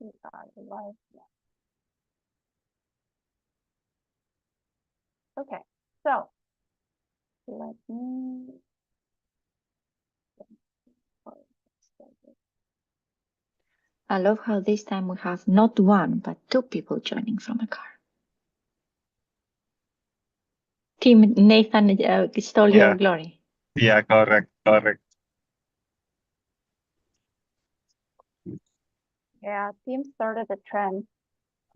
We are live now. Okay, so let me. I love how this time we have not one, but two people joining from a car. Team Nathan stole your glory. Yeah, correct. Yeah, team started a trend.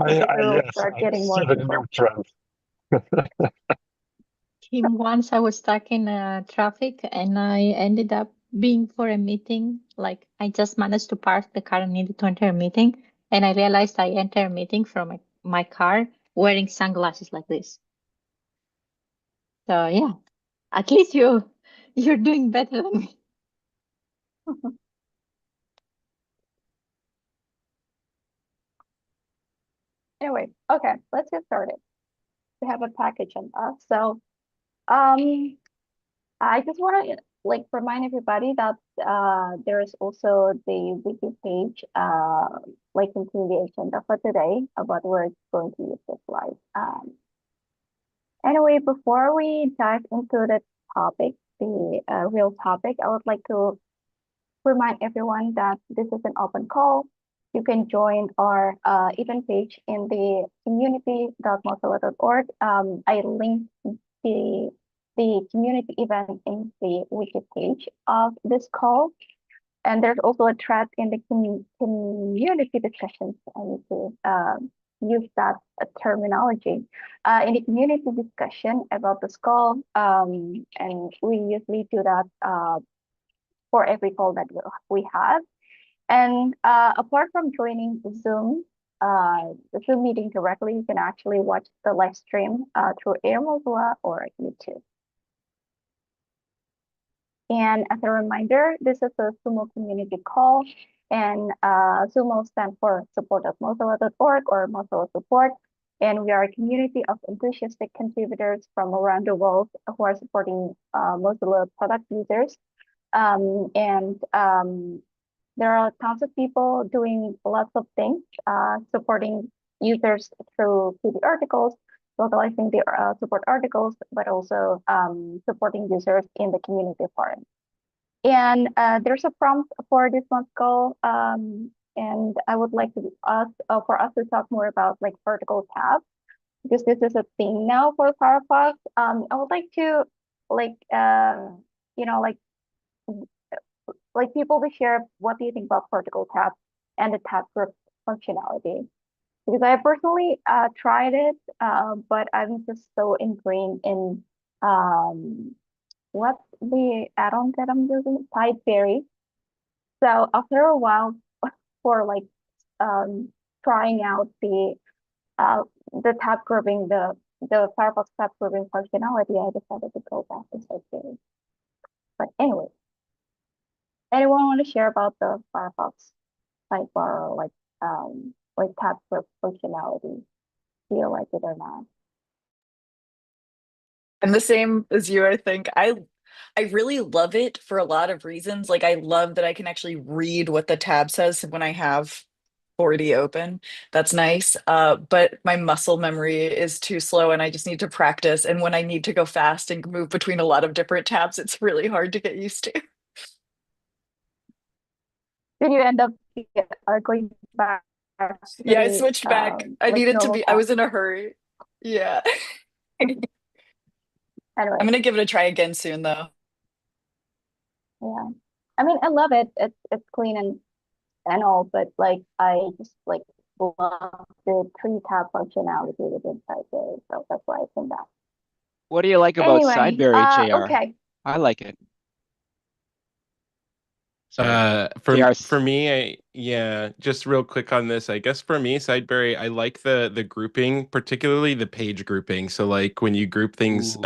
Yes, Start I getting more started a people. new trend. Team, once I was stuck in traffic and I ended up being for a meeting. Like I just managed to park the car and needed to enter a meeting. And I realized I entered a meeting from my car wearing sunglasses like this. So yeah, at least you're doing better than me. Anyway, okay, let's get started. We have a package on us. So I just want to like remind everybody that there is also the wiki page like into the agenda for today about where it's going to use this live. Anyway, before we dive into the topic, the real topic, I would like to remind everyone that this is an open call. You can join our event page in the community.mozilla.org. I linked the community event in the wiki page of this call. And there's also a thread in the community discussions. I need to use that terminology in the community discussion about this call. And we usually do that for every call that we have. And apart from joining the Zoom meeting directly, you can actually watch the live stream through Air Mozilla or YouTube. And as a reminder, this is a Sumo community call, and Sumo stands for support.mozilla.org or Mozilla support. And we are a community of enthusiastic contributors from around the world who are supporting Mozilla product users. There are tons of people doing lots of things, supporting users through the articles, localizing the support articles, but also supporting users in the community forum. And there's a prompt for this month's call, and I would like to for us to talk more about like vertical tabs, because this is a thing now for Firefox. I would like to like like people to share what do you think about vertical tabs and the tab group functionality. Because I personally tried it, but I'm just so ingrained in what's the add-on that I'm using? Sideberry. So after a while, for like trying out the tab grouping, the Firefox tab grouping functionality, I decided to go back to Sideberry. But anyway, anyone want to share about the Firefox sidebar or like tab group functionality? Do you like it or not? I'm the same as you, I think. I really love it for a lot of reasons. Like I love that I can actually read what the tab says when I have 40 open. That's nice. But my muscle memory is too slow and I just need to practice. And when I need to go fast and move between a lot of different tabs, it's really hard to get used to. Did you end up going back to Yeah, I the switched back. I like needed to normal be, I tab? was in a hurry. Yeah. Anyway, I'm gonna give it a try again soon though. yeah. I mean, I love it. It's clean and all, but like I just like love the three tab functionality within Sideberry, so that's why I came back. What do you like about Anyway, Sideberry, JR? okay. I like it. For me, just real quick on this. I guess for me, Sideberry, I like the grouping, particularly the page grouping. So like when you group things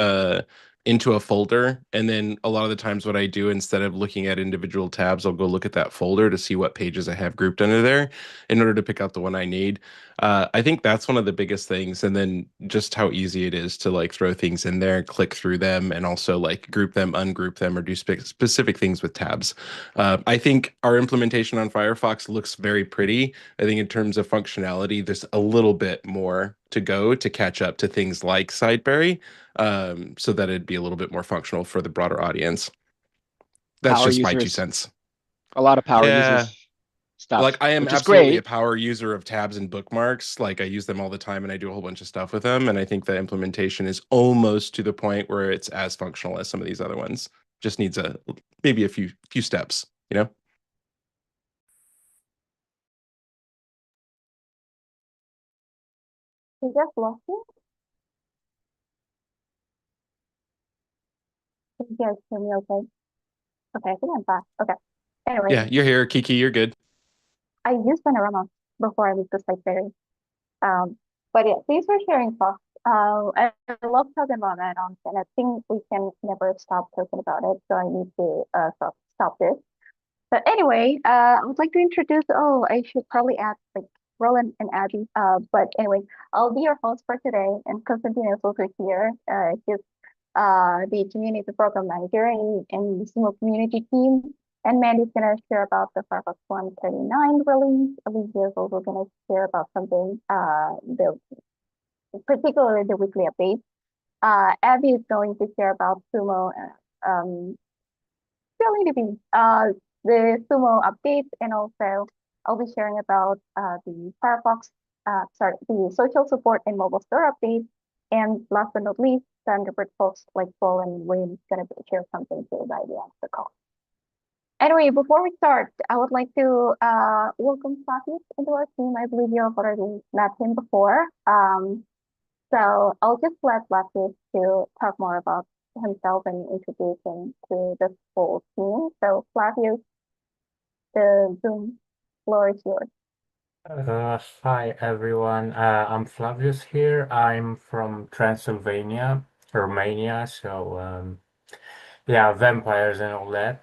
into a folder. And then a lot of the times what I do, instead of looking at individual tabs, I'll go look at that folder to see what pages I have grouped under there in order to pick out the one I need. I think that's one of the biggest things. And then just how easy it is to like throw things in there, click through them, and also like group them, ungroup them, or do specific things with tabs. I think our implementation on Firefox looks very pretty. I think in terms of functionality, there's a little bit more to go to catch up to things like Sideberry, so that it'd be a little bit more functional for the broader audience. That's Power just my 2 users, cents. a lot of power Yeah. users stuff, Like I am which is absolutely a great. power user of tabs and bookmarks. Like I use them all the time and I do a whole bunch of stuff with them. And I think the implementation is almost to the point where it's as functional as some of these other ones. Just needs maybe a few steps, you know? You just lost me? Can you guys hear me okay? Okay, I think I'm back. Okay. Anyway, Yeah, you're here, Kiki, you're good. I used Panorama before I moved to Sideberry. But yeah, thanks for sharing, Fox. I love talking about add-ons, and I think we can never stop talking about it. So I need to stop this. But anyway, I would like to introduce. Oh, I should probably add like Roland and Abby. But anyway, I'll be your host for today, and Constantine is also here. He's the community program manager in the Sumo community team. And Mandy's gonna share about the Firefox 139 release. Alicia is also gonna share about something, particularly the weekly updates. Abby is going to share about Sumo, spelling the bee, the Sumo updates, and also I'll be sharing about the Firefox, the social support and mobile store updates. And last but not least, Thunderbird folks like Paul and William is gonna share something too by the end of the call. Anyway, before we start, I would like to welcome Flavius into our team. I believe you have already met him before. So I'll just let Flavius to talk more about himself and introduce him to the whole team. So Flavius, the Zoom floor is yours. Hi everyone. I'm Flavius here. I'm from Transylvania, Romania. So yeah, vampires and all that.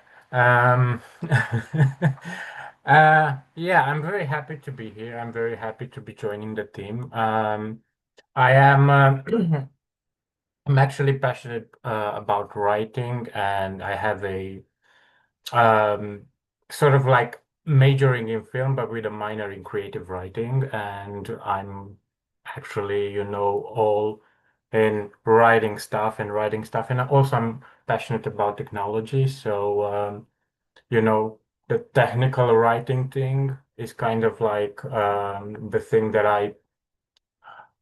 Yeah, I'm very happy to be here. I'm very happy to be joining the team. I am I'm actually passionate about writing, and I have a um, sort of like majoring in film, but with a minor in creative writing. And I'm actually, all in writing stuff and writing stuff. And also, I'm passionate about technology. So, the technical writing thing is kind of like the thing that I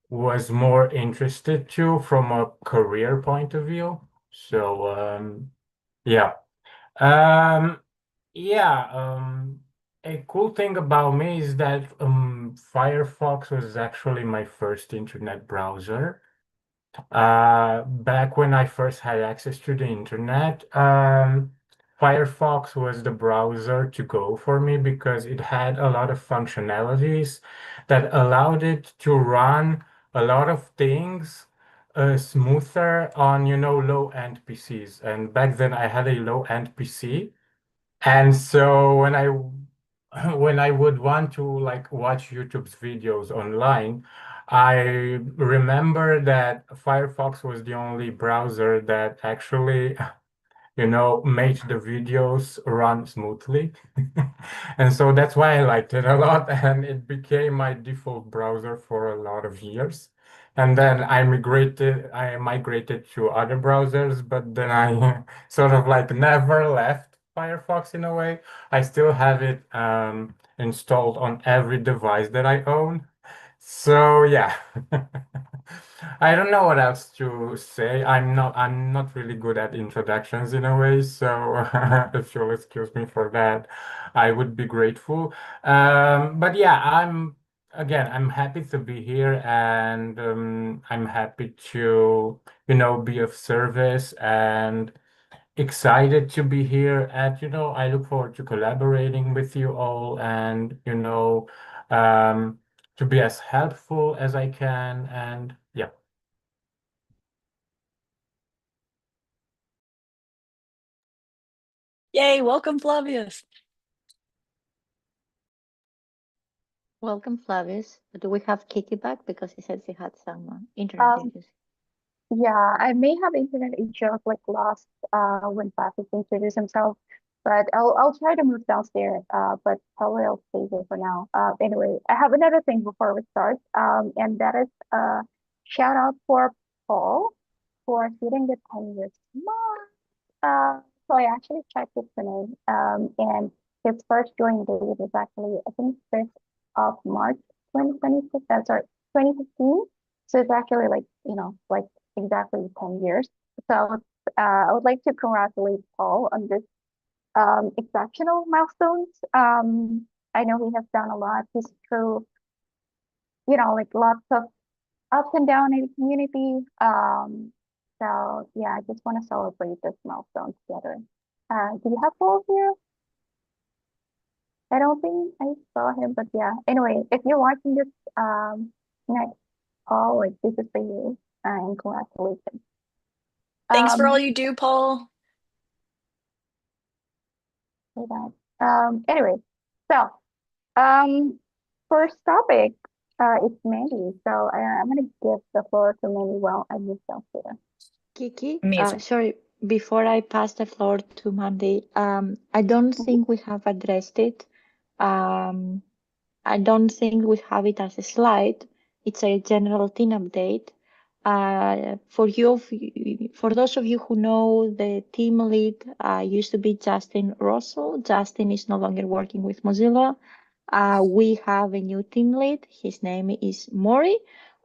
was more interested to from a career point of view. So, yeah. Um, yeah, a cool thing about me is that Firefox was actually my first internet browser. Back when I first had access to the internet, Firefox was the browser to go for me because it had a lot of functionalities that allowed it to run a lot of things smoother on, low-end PCs. And back then I had a low-end PC. And so when I would want to like watch YouTube's videos online, I remember that Firefox was the only browser that actually made the videos run smoothly. And so that's why I liked it a lot, and it became my default browser for a lot of years. And then I migrated to other browsers, but then I sort of like never left Firefox in a way. I still have it installed on every device that I own. So yeah. I don't know what else to say. I'm not really good at introductions in a way, so if you'll excuse me for that, I would be grateful. But yeah, I'm happy to be here, and I'm happy to, be of service and excited to be here. And I look forward to collaborating with you all, and to be as helpful as I can. And yeah. Yay, welcome Flavius. Welcome, Flavius. Do we have Kiki back? Because he said he had some internet issues. Yeah, I may have internet issues like lost when Flavius introduced himself, but I'll try to move downstairs. But probably I'll stay here for now. Anyway, I have another thing before we start. And that is shout out for Paul for hitting the 10 years mark. So I actually checked his name. And his first join date is actually I think 5th of March 2026. Sorry, 2015. So it's actually like like exactly 10 years. So I would like to congratulate Paul on this exceptional milestones. I know he has done a lot. He's through like lots of ups and downs in the community. So yeah, I just want to celebrate this milestone together. Do you have Paul here? I don't think I saw him, but yeah. Anyway, if you're watching this next call, like this is for you, and congratulations. Thanks for all you do, Paul. For that. Anyway, so first topic it's Mandy. So I'm gonna give the floor to Mandy while I move down here. Kiki, Amazing. sorry, before I pass the floor to Mandy, I don't think we have addressed it. I don't think we have it as a slide. It's a general team update. For those of you who know, the team lead used to be Justin Russell. Justin is no longer working with Mozilla. We have a new team lead. His name is Maury.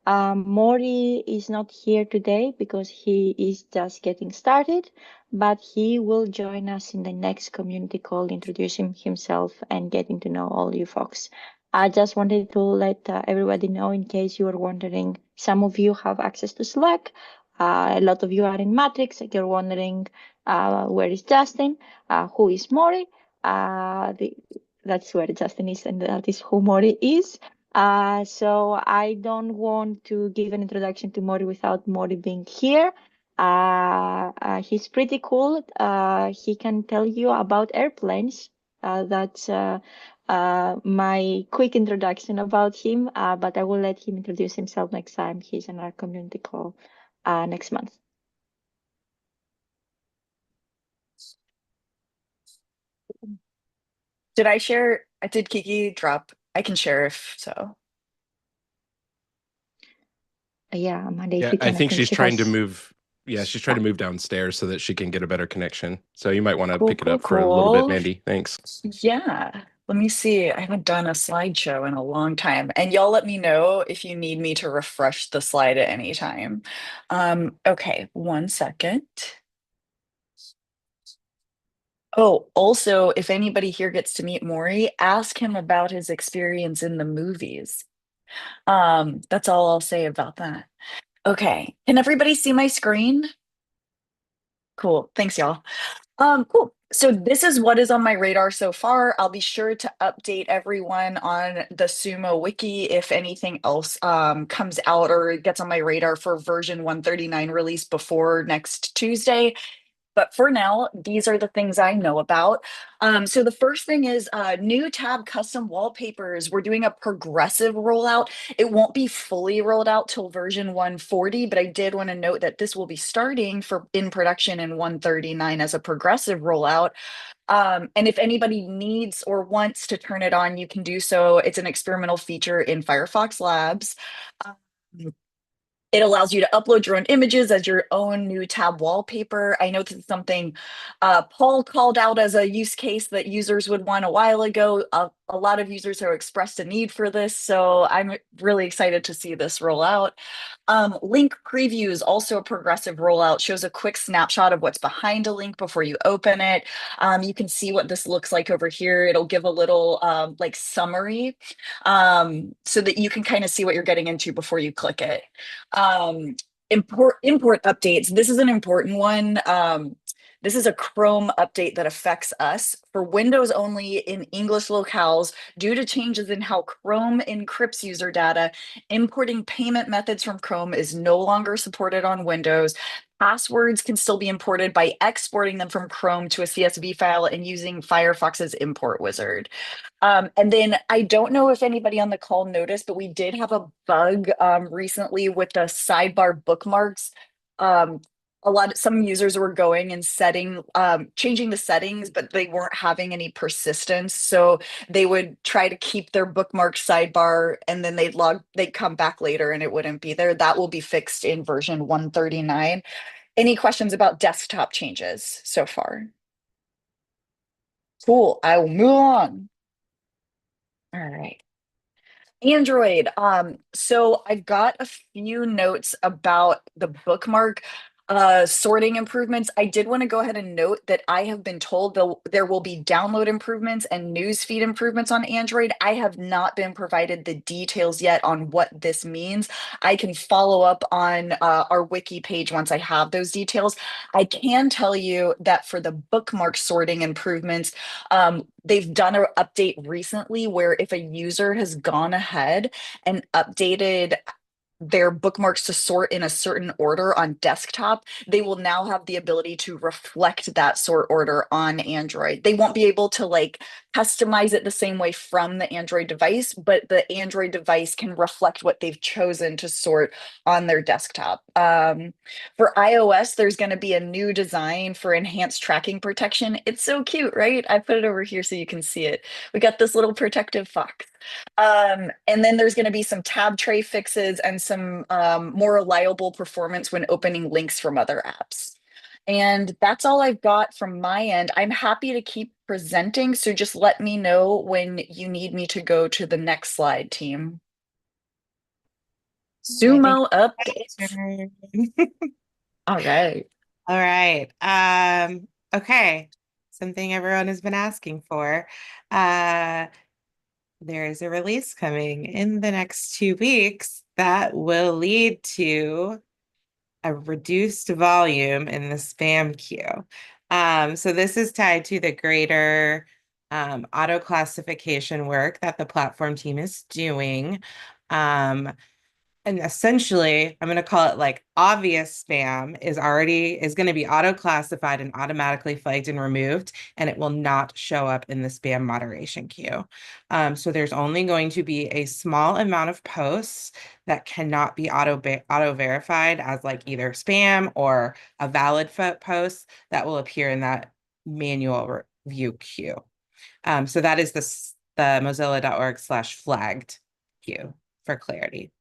Maury is not here today because he is just getting started, but he will join us in the next community call, introducing himself and getting to know all you folks. I just wanted to let everybody know in case you are wondering, some of you have access to Slack. A lot of you are in Matrix. You're wondering where is Justin? Who is Maury? That's where Justin is, and that is who Maury is. So I don't want to give an introduction to Maury without Maury being here. He's pretty cool. He can tell you about airplanes. That's my quick introduction about him, but I will let him introduce himself next time he's in our community call next month. Did I share? Did Kiki drop? I can share if so. Yeah, Amanda, if Yeah, you I can, think she's trying to has... move. Yeah, she's trying to move downstairs so that she can get a better connection. So you might want to Cool, pick it cool, up for a little bit, cool. Mandy. Thanks. Yeah. Let me see. I haven't done a slideshow in a long time. And y'all let me know if you need me to refresh the slide at any time. Okay, 1 second. Oh, also, if anybody here gets to meet Maury, ask him about his experience in the movies. That's all I'll say about that. Okay, can everybody see my screen? Cool, thanks y'all. Cool. So this is what is on my radar so far. I'll be sure to update everyone on the Sumo wiki if anything else comes out or gets on my radar for version 139 release before next Tuesday. But for now, these are the things I know about. So the first thing is new tab custom wallpapers. We're doing a progressive rollout. It won't be fully rolled out till version 140, but I did want to note that this will be starting in production in 139 as a progressive rollout. And if anybody needs or wants to turn it on, you can do so. It's an experimental feature in Firefox Labs. Um, It allows you to upload your own images as your own new tab wallpaper. I know this is something Paul called out as a use case that users would want a while ago. A lot of users have expressed a need for this, so I'm really excited to see this roll out. Link previews, also a progressive rollout, shows a quick snapshot of what's behind a link before you open it. You can see what this looks like over here. It'll give a little like summary so that you can kind of see what you're getting into before you click it. Import updates. This is an important one. This is a Chrome update that affects us for Windows only in English locales due to changes in how Chrome encrypts user data. Importing payment methods from Chrome is no longer supported on Windows. Passwords can still be imported by exporting them from Chrome to a CSV file and using Firefox's import wizard. And then I don't know if anybody on the call noticed, but we did have a bug recently with the sidebar bookmarks. Some users were going and changing the settings, but they weren't having any persistence. So they would try to keep their bookmark sidebar and then they'd come back later and it wouldn't be there. That will be fixed in version 139. Any questions about desktop changes so far? Cool, I will move on. All right. Android. So I've got a few notes about the bookmark sorting improvements. I did want to go ahead and note that I have been told there will be download improvements and newsfeed improvements on Android. I have not been provided the details yet on what this means. I can follow up on our wiki page once I have those details. I can tell you that for the bookmark sorting improvements, they've done an update recently where if a user has gone ahead and updated their bookmarks to sort in a certain order on desktop, they will now have the ability to reflect that sort order on Android. They won't be able to like customize it the same way from the Android device, but the Android device can reflect what they've chosen to sort on their desktop. For iOS, there's going to be a new design for enhanced tracking protection. It's so cute, right? I put it over here so you can see it. We got this little protective fox. And then there's going to be some tab tray fixes and some more reliable performance when opening links from other apps. And that's all I've got from my end. I'm happy to keep presenting, so just let me know when you need me to go to the next slide, team. Sumo updates. All right. All right. Okay. Something everyone has been asking for. There is a release coming in the next 2 weeks that will lead to a reduced volume in the spam queue. So this is tied to the greater auto classification work that the platform team is doing. And essentially, I'm going to call it like obvious spam is going to be auto classified and automatically flagged and removed, and it will not show up in the spam moderation queue. So there's only going to be a small amount of posts that cannot be auto verified as like either spam or a valid post that will appear in that manual review queue. So that is the mozilla.org/flagged queue for clarity.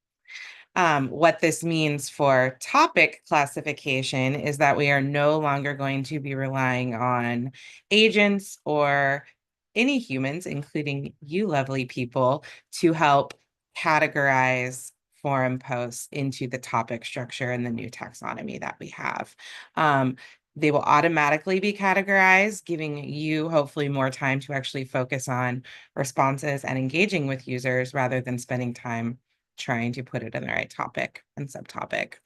What this means for topic classification is that we are no longer going to be relying on agents or any humans, including you lovely people, to help categorize forum posts into the topic structure and the new taxonomy that we have. They will automatically be categorized, giving you hopefully more time to actually focus on responses and engaging with users rather than spending time trying to put it in the right topic and subtopic.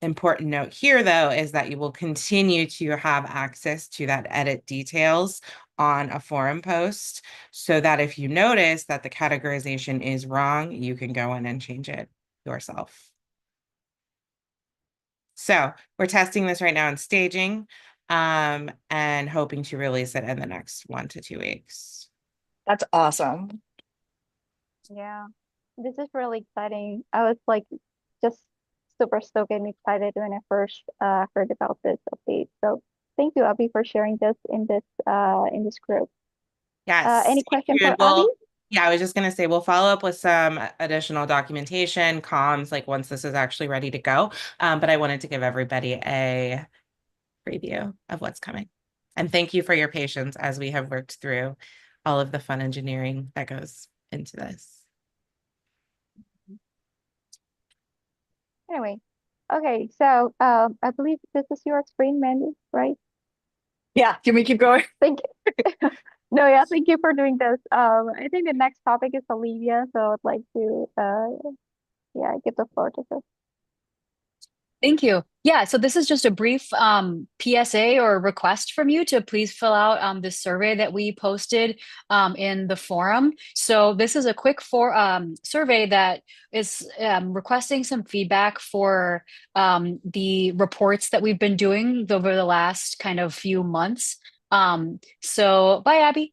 Important note here, though, is that you will continue to have access to that edit details on a forum post so that if you notice that the categorization is wrong, you can go in and change it yourself. So we're testing this right now in staging and hoping to release it in the next 1 to 2 weeks. That's awesome. Yeah, this is really exciting. I was like just super stoked and excited when I first heard about this update. So thank you, Abby, for sharing this in this group. Yes. Any question for Abby? Yeah, I was just going to say, we'll follow up with some additional documentation, comms, like once this is actually ready to go. But I wanted to give everybody a preview of what's coming. And thank you for your patience as we have worked through all of the fun engineering that goes into this. Anyway, okay, so I believe this is your screen, Mandy, right? Yeah, can we keep going? Thank you. No, yeah, thank you for doing this. I think the next topic is Olivia, so I'd like to yeah, give the floor to her. Thank you. Yeah, so this is just a brief PSA or request from you to please fill out this survey that we posted in the forum. So this is a quick survey that is requesting some feedback for the reports that we've been doing over the last kind of few months. So bye, Abby.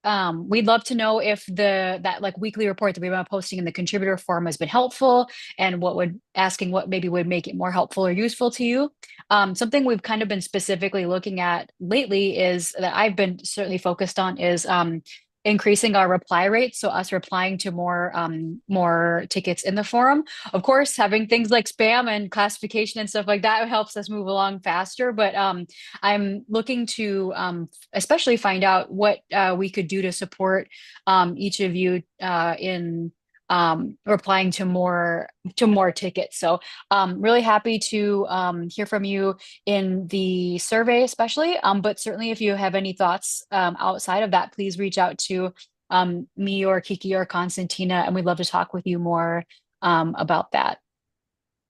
We'd love to know if that like weekly report that we've been posting in the contributor forum has been helpful, and what maybe would make it more helpful or useful to you. Something we've kind of been specifically looking at lately is that I've been certainly focused on is increasing our reply rate. So us replying to more tickets in the forum. Of course, having things like spam and classification and stuff like that helps us move along faster. But I'm looking to especially find out what we could do to support each of you in replying to more tickets. So really happy to hear from you in the survey, especially. But certainly if you have any thoughts outside of that, please reach out to me or Kiki or Constantina, and we'd love to talk with you more about that.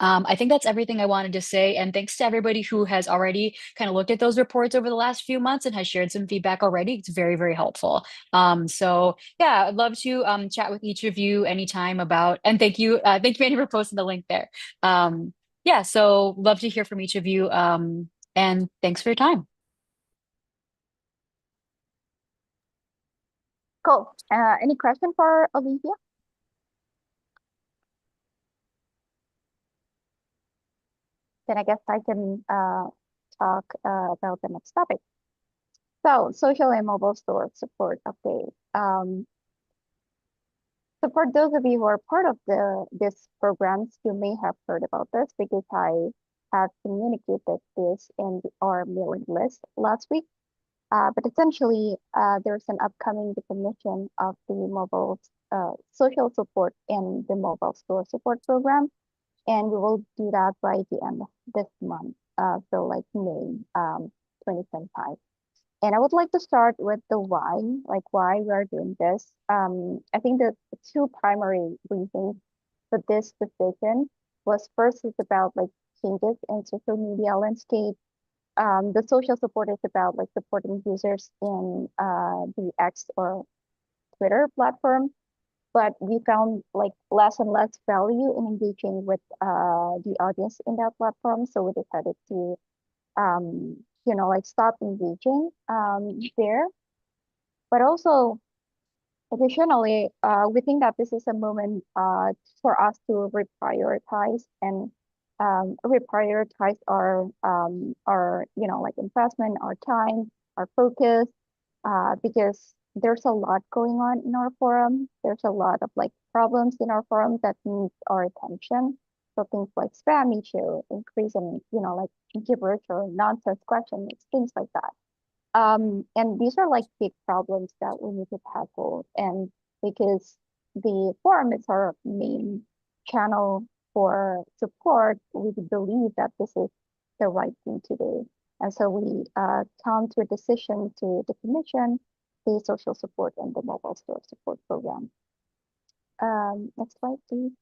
I think that's everything I wanted to say. And thanks to everybody who has already kind of looked at those reports over the last few months and has shared some feedback already. It's very, very helpful. So yeah, I'd love to chat with each of you anytime about, and thank you, Mandy, for posting the link there. Yeah, so love to hear from each of you. And thanks for your time. Cool. Any question for Olivia? Then I guess I can talk about the next topic. So social and mobile store support update. So for those of you who are part of this programs, you may have heard about this because I have communicated this in our mailing list last week. But essentially, there's an upcoming definition of the mobile social support in the mobile store support program. And we will do that by the end of this month, so like May 2025. And I would like to start with the why, like why we are doing this. I think the two primary reasons for this decision was first is about like changes in social media landscape. The social support is about like supporting users in the X or Twitter platform. But we found like less and less value in engaging with the audience in that platform. So we decided to, like stop engaging there. But also, additionally, we think that this is a moment for us to reprioritize and reprioritize our like investment, our time, our focus, because there's a lot going on in our forum. There's a lot of like problems in our forum that needs our attention. So things like spam issue, increase in, like gibberish or nonsense questions, things like that. And these are like big problems that we need to tackle. And because the forum is our main channel for support, we believe that this is the right thing to do. And so we come to a decision to the commission the social support and the mobile store support program. Next slide, please.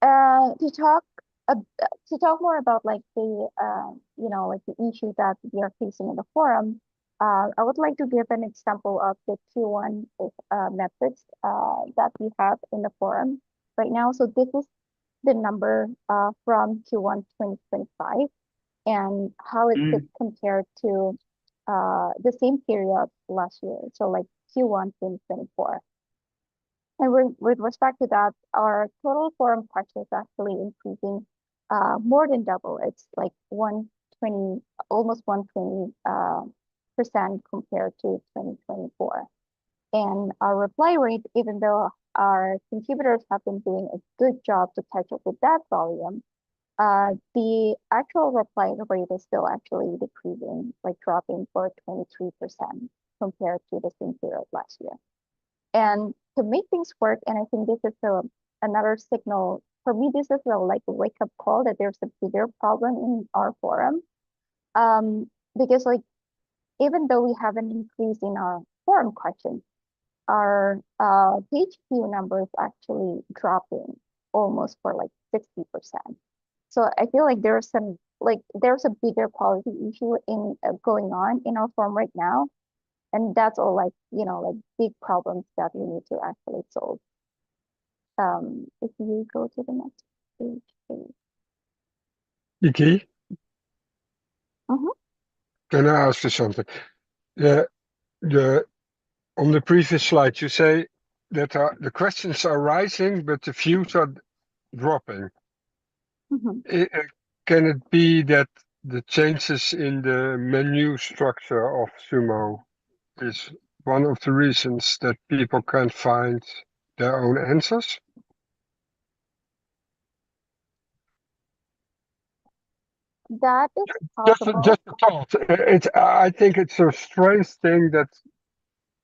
To talk more about like the like the issue that we are facing in the forum, I would like to give an example of the Q1 methods that we have in the forum right now. So this is the number from Q1 2025. And how it could compare to the same period last year, so like Q1 2024. And with respect to that, our total forum questions actually increasing more than double. It's like 120, almost 120% compared to 2024. And our reply rate, even though our contributors have been doing a good job to catch up with that volume, the actual reply rate is still actually decreasing, like dropping for 23% compared to the same period last year. And to make things work, and I think this is another signal, for me, this is a like a wake-up call that there's a bigger problem in our forum. Because like, even though we have an increase in our forum questions, our page view numbers actually dropping almost for like 60%. So I feel like there's a bigger quality issue in going on in our form right now, and that's all like big problems that we need to actually solve. If you go to the next page, please. Iki, Mhm. can I ask you something? On the previous slide, you say that the questions are rising, but the views are dropping. Mhm. Can it be that the changes in the menu structure of Sumo is one of the reasons that people can't find their own answers? That is Just possible. a thought. I think it's a strange thing that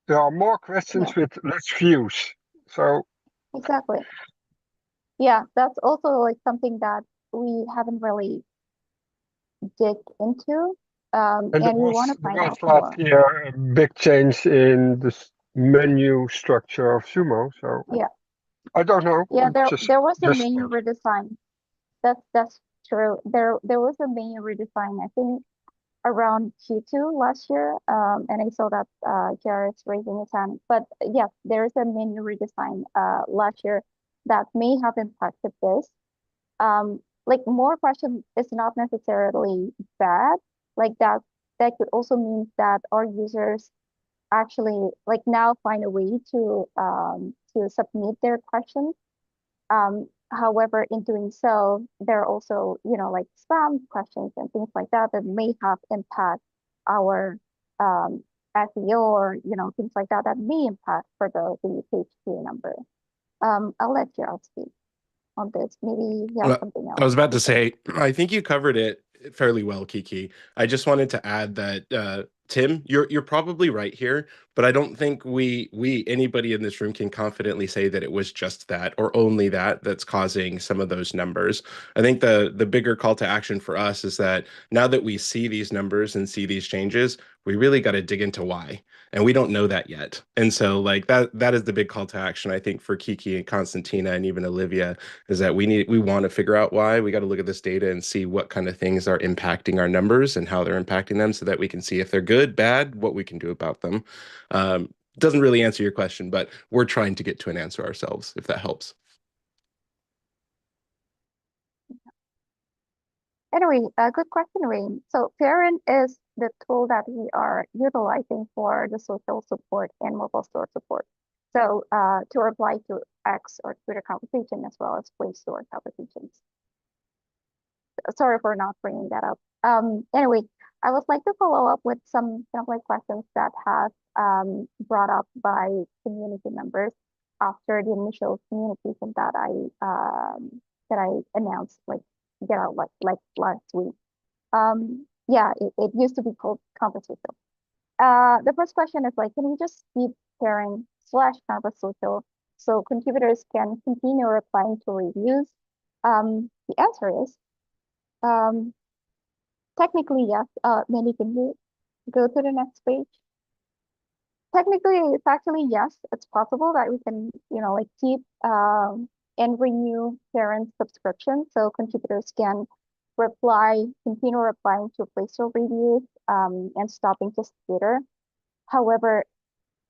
there are more questions Yeah, with less views. So exactly. Yeah, that's also like something that we haven't really dig into, and and we want to there find was out last more. year a big change in the menu structure of Sumo. So Yeah, I don't know. yeah. There was a Just menu redesign. That's true. There was a menu redesign. I think around Q2 last year. And I saw that Jared's raising his hand. But yes, there is a menu redesign last year that may have impacted this. Like more question is not necessarily bad. Like that could also mean that our users actually like now find a way to submit their questions. However, in doing so, there are also, like spam questions and things like that that may have impact our SEO or, things like that that may impact for the page view number. I'll let Gerald speak on this. Maybe he has something I else was about to to say, I think you covered it fairly well, Kiki. I just wanted to add that Tim, you're probably right here, but I don't think anybody in this room can confidently say that it was just that or only that that's causing some of those numbers. I think the bigger call to action for us is that now that we see these numbers and see these changes, we really got to dig into why. And we don't know that yet. And so like that is the big call to action, I think, for Kiki and Constantina and even Olivia, is that we want to figure out why. We got to look at this data and see what kind of things are impacting our numbers and how they're impacting them so that we can see if they're good, bad, what we can do about them. Doesn't really answer your question, but we're trying to get to an answer ourselves, if that helps. Anyway, good question, Rain. So Parent is the tool that we are utilizing for the social support and mobile store support. So to reply to X or Twitter conversation as well as Play Store conversations. Sorry for not bringing that up. Anyway, I would like to follow up with some kind of like questions that have brought up by community members after the initial communication that I announced like get out like last week. Yeah, it used to be called Compass Social. The first question is like, can we just keep pairing /Compass Social so contributors can continue replying to reviews? The answer is technically yes. Maybe can you go to the next page? Technically, it's actually yes. It's possible that we can, like keep and renew parent subscription so contributors can continue replying to Play Store reviews and stopping just Twitter. However,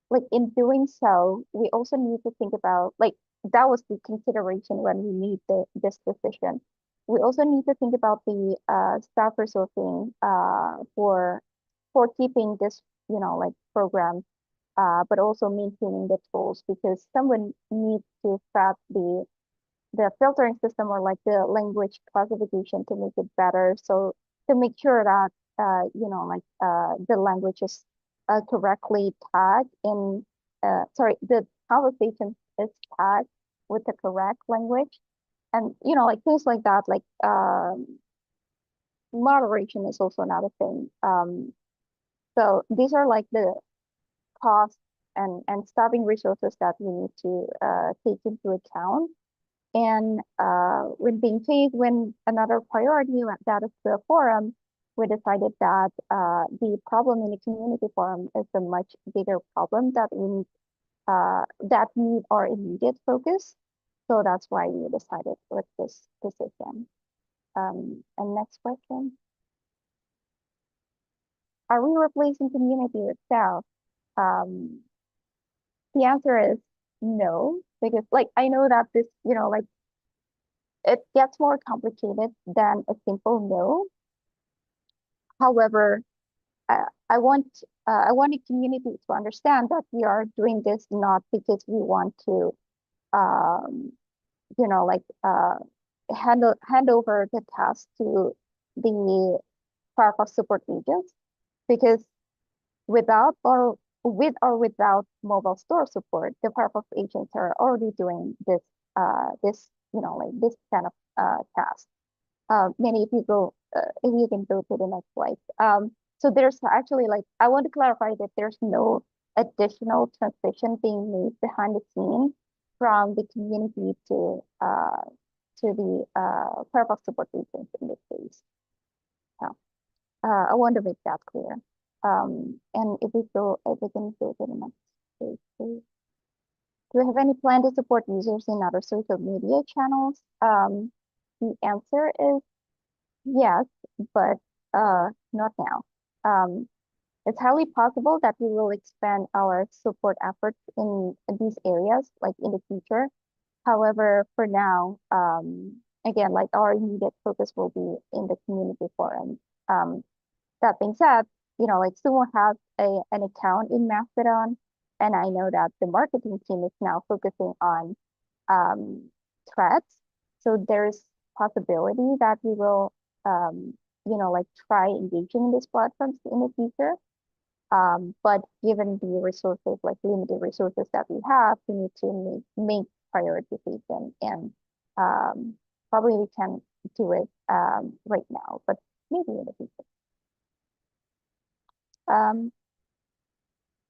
like in doing so, we also need to think about like that was the consideration when we made this decision. We also need to think about the staff resourcing for keeping this, like program but also maintaining the tools because someone needs to set the filtering system or like the language classification to make it better. So to make sure that the language is correctly tagged in sorry, the conversation is tagged with the correct language. And like things like that, like moderation is also another thing. So these are like the costs and staffing resources that we need to take into account. And when being faced when another priority that is the forum, we decided that the problem in the community forum is a much bigger problem that we need that need our immediate focus. So that's why we decided with this decision. And next question. Are we replacing community itself? The answer is no, because like I know that this, like it gets more complicated than a simple no. However, I want the community to understand that we are doing this not because we want to, hand over the task to the Firefox support agents, because without or without mobile store support, the Firefox agents are already doing this this kind of task. Many people, if you can go to the next slide. So there's actually I want to clarify that there's no additional transition being made behind the scene from the community to the Firefox support agents in this case. I want to make that clear. And if we can go to the next page, please. Do we have any plan to support users in other social media channels? The answer is yes, but not now. It's highly possible that we will expand our support efforts in these areas, like in the future. However, for now, again, our immediate focus will be in the community forum. That being said, Sumo has an account in Mastodon, and I know that the marketing team is now focusing on threads. So there's possibility that we will, try engaging in these platforms in the future. But given the resources, limited resources that we have, we need to make prioritization, and probably we can do it right now, but maybe in the future.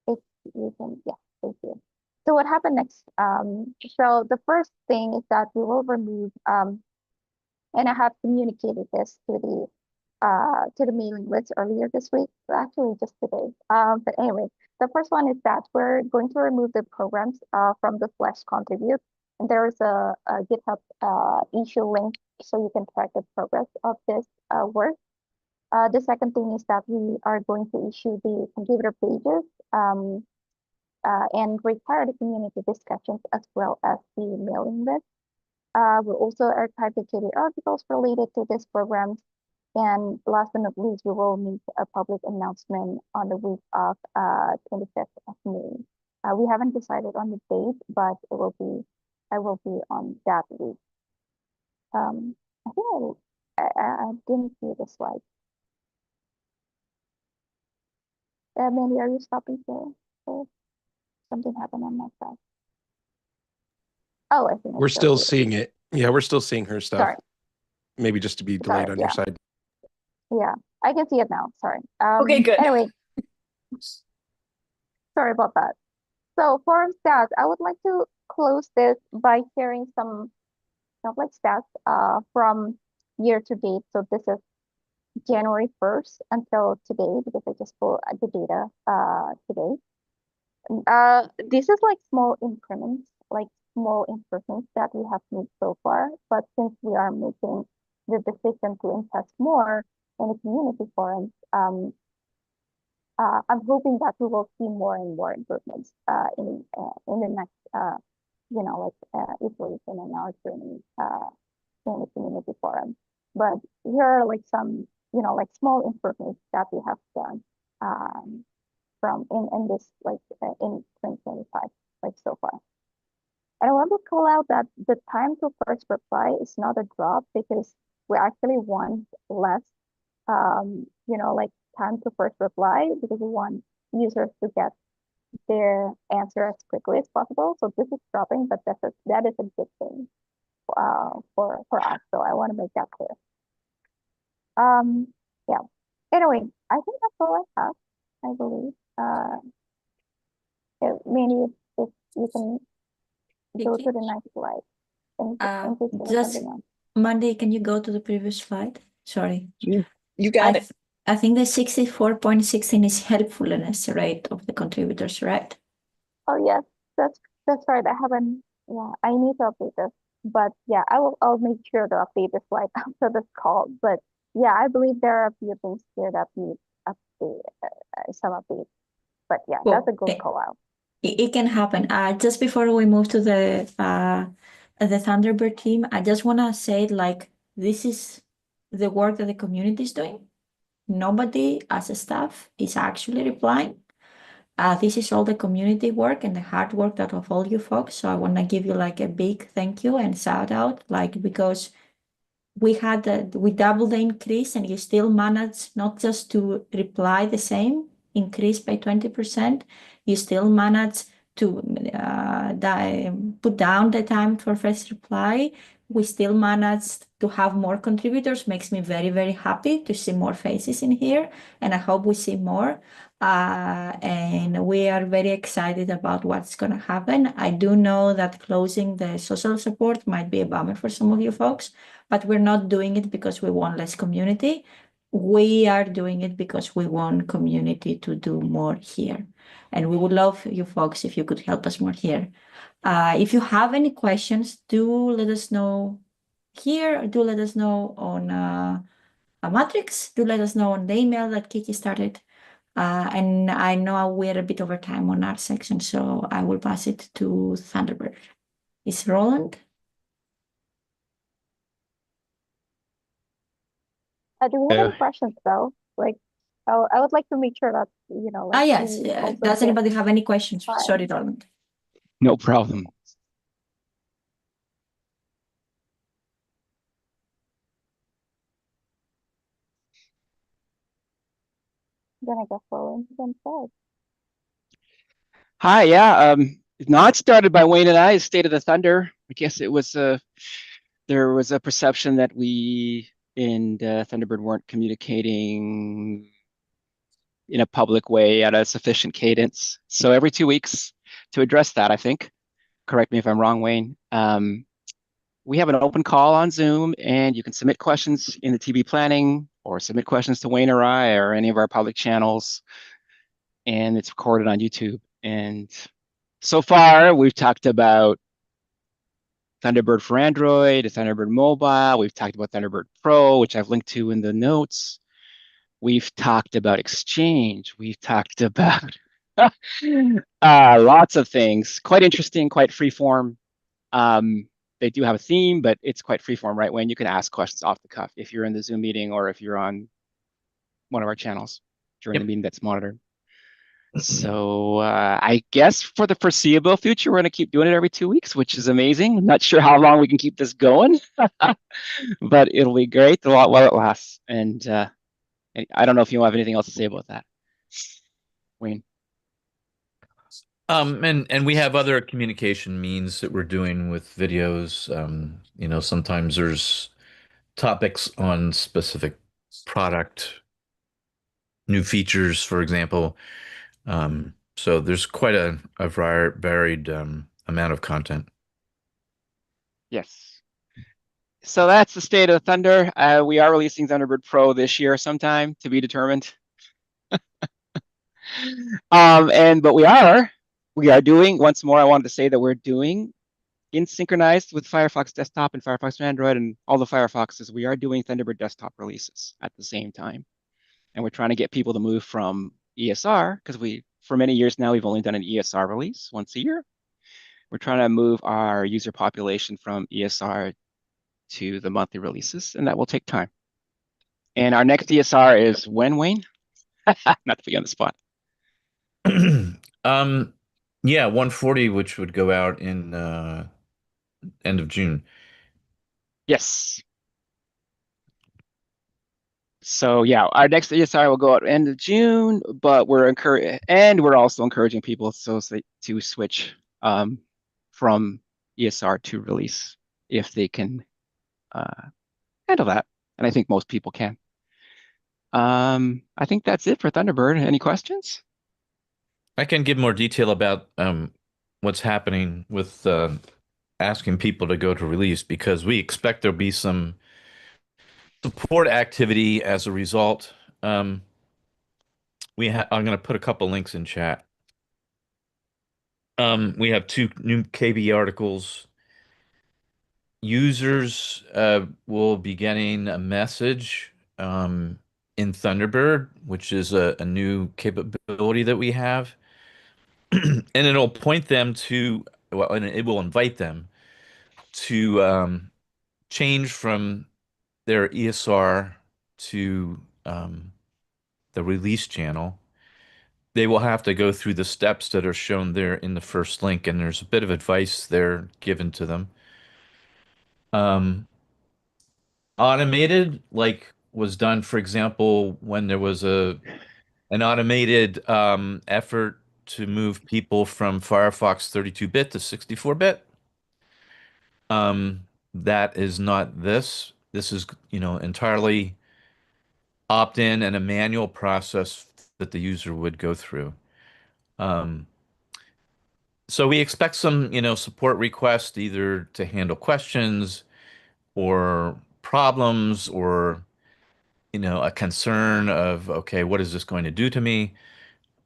If you can, yeah, thank you. So what happened next? So the first thing is that we will remove, and I have communicated this to the mailing list earlier this week, actually just today. But anyway, the first one is that we're going to remove the programs from the Flash contribute. And there's a GitHub issue link so you can track the progress of this work. The second thing is that we are going to issue the contributor pages and require the community discussions as well as the mailing list. We'll also archive the KD articles related to this program. And last but not least, we will make a public announcement on the week of 25th of May. We haven't decided on the date, but I will be on that week. I think I didn't see the slide. Mandy, are you stopping here? Or something happened on my side. Oh, I think We're still seeing it. Yeah, we're still seeing her stuff. Sorry. Maybe just to be delayed on your side. Yeah, I can see it now. Sorry. Okay, good. Anyway, sorry about that. So for stats, I would like to close this by sharing some stats from year to date. So this is January 1st until today, because I just pulled the data today. This is small increments, small improvements that we have made so far. But since we are making the decision to invest more in the community forums, I'm hoping that we will see more and more improvements in the next iteration in our journey in the community forum. But here are some small improvements that we have done from in this in 2025 so far. And I want to call out that the time to first reply is not a drop, because we actually want less time to first reply, because we want users to get their answer as quickly as possible. So this is dropping, but that is a good thing for us. So I want to make that clear. Yeah. Anyway, I think that's all I have, I believe. Maybe if you can go to the next slide. Just Monday, can you go to the previous slide? Sorry. You got it. I think the 64.16 is helpfulness rate of the contributors, right? Oh, yes. That's right. I haven't. Yeah, I need to update this. But yeah, I'll make sure to update this slide after this call. But yeah, I believe there are a few things here that need update, some update. But yeah, that's a Well, good call out. it can happen. Just before we move to the Thunderbird team, I just want to say like this is the work that the community is doing. Nobody as a staff is actually replying. This is all the community work and the hard work that of all you folks. So I want to give you like a big thank you and shout out, like because we doubled the increase and you still managed not just to reply the same increase by 20%, you still managed to put down the time for first reply. We still managed to have more contributors. Makes me very, very happy to see more faces in here, and I hope we see more. And we are very excited about what's going to happen. I do know that closing the social support might be a bummer for some of you folks, but we're not doing it because we want less community. We are doing it because we want community to do more here. And we would love you folks if you could help us more here. If you have any questions, do let us know here. Do let us know on a Matrix. Do let us know on the email that Kiki started. And I know we're a bit over time on our section, so I will pass it to Thunderbird. Is Roland? Do we have any questions though? Like, I would like to make sure that like Yes. we also Does get anybody have any questions? time. Sorry, Roland. No problem. Then I guess Roland then said. Hi, yeah. Not started by Wayne and I, State of the Thunder. I guess it was there was a perception that we in Thunderbird weren't communicating in a public way at a sufficient cadence. So every 2 weeks to address that, I think. Correct me if I'm wrong, Wayne. We have an open call on Zoom, and you can submit questions in the TB planning or submit questions to Wayne or I or any of our public channels, and it's recorded on YouTube. And so far, we've talked about Thunderbird for Android, Thunderbird Mobile. We've talked about Thunderbird Pro, which I've linked to in the notes. We've talked about Exchange. We've talked about lots of things. Quite interesting, quite freeform. They do have a theme, but it's quite freeform, right? When you can ask questions off the cuff if you're in the Zoom meeting or if you're on one of our channels during the meeting that's monitored. So I guess for the foreseeable future, we're going to keep doing it every 2 weeks, which is amazing. I'm not sure how long we can keep this going, but it'll be great while it lasts. And I don't know if you have anything else to say about that, Wayne. And we have other communication means that we're doing with videos. Sometimes there's topics on specific product, new features, for example. So there's quite a varied amount of content. Yes. So that's the State of the Thunder. We are releasing Thunderbird Pro this year sometime, to be determined. But we are doing, once more, I wanted to say that we're doing in synchronized with Firefox Desktop and Firefox Android and all the Firefoxes, we are doing Thunderbird Desktop releases at the same time. And we're trying to get people to move from ESR, because for many years now, we've only done an ESR release once a year. We're trying to move our user population from ESR to the monthly releases, and that will take time. And our next ESR is when, Wayne? Not to be on the spot. Yeah, 140, which would go out in end of June. Yes. So yeah, our next ESR will go out end of June, but we're also encouraging people to switch from ESR to release if they can handle that, and I think most people can. I think that's it for Thunderbird. Any questions? I can give more detail about what's happening with asking people to go to release, because we expect there'll be some support activity as a result. I'm going to put a couple links in chat. We have 2 new KB articles. Users will be getting a message in Thunderbird, which is a new capability that we have. And it'll point them to, well, and it will invite them to change from their ESR to the release channel. They will have to go through the steps that are shown there in the first link, and there's a bit of advice there given to them. Automated, like was done, for example, when there was an automated effort to move people from Firefox 32-bit to 64-bit. That is not this. This is, entirely opt-in and a manual process that the user would go through. So we expect some, support requests either to handle questions or problems or, a concern of, okay, what is this going to do to me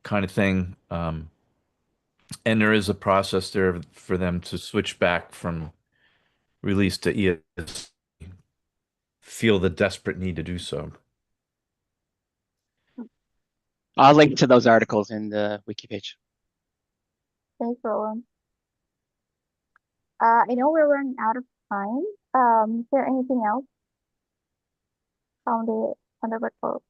kind of thing. And there is a process there for them to switch back from release to ES, feel the desperate need to do so. I'll link to those articles in the wiki page. Thanks, Roland. I know we're running out of time. Is there anything else on the report?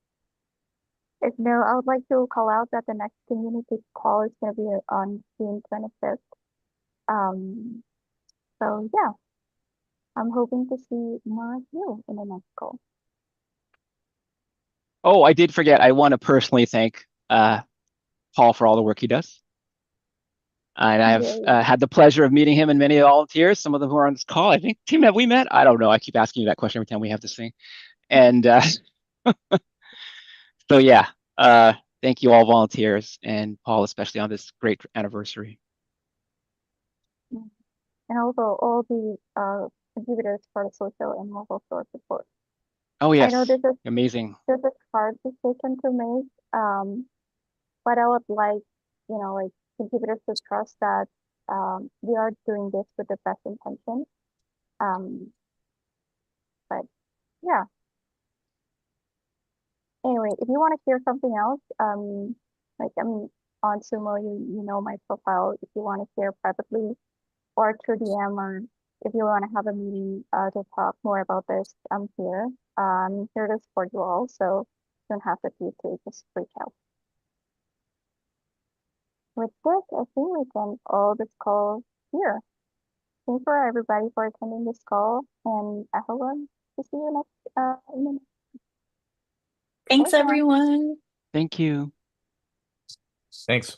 If no, I would like to call out that the next community call is going to be on June 25th. So yeah, I'm hoping to see more of you in the next call. Oh, I did forget. I want to personally thank Paul for all the work he does. And I've had the pleasure of meeting him and many volunteers, some of them who are on this call. I think, Tim, have we met? I don't know. I keep asking you that question every time we have this thing. And so, yeah, thank you all volunteers and Paul, especially on this great anniversary. And also all the contributors for the social and mobile store support. Oh, yes. I know this is amazing. This is hard decision to make, but I would like, like contributors to trust that we are doing this with the best intention. But yeah. Anyway, if you want to hear something else, like I'm on Sumo, you know my profile. If you want to share privately or through DM, or if you want to have a meeting to talk more about this, I'm here. I'm here to support you all, so don't hesitate to just reach out. With this, I think we can all this call here. Thanks for everybody for attending this call, and I hope to see you next minute. Thanks, everyone. Thank you. Thanks.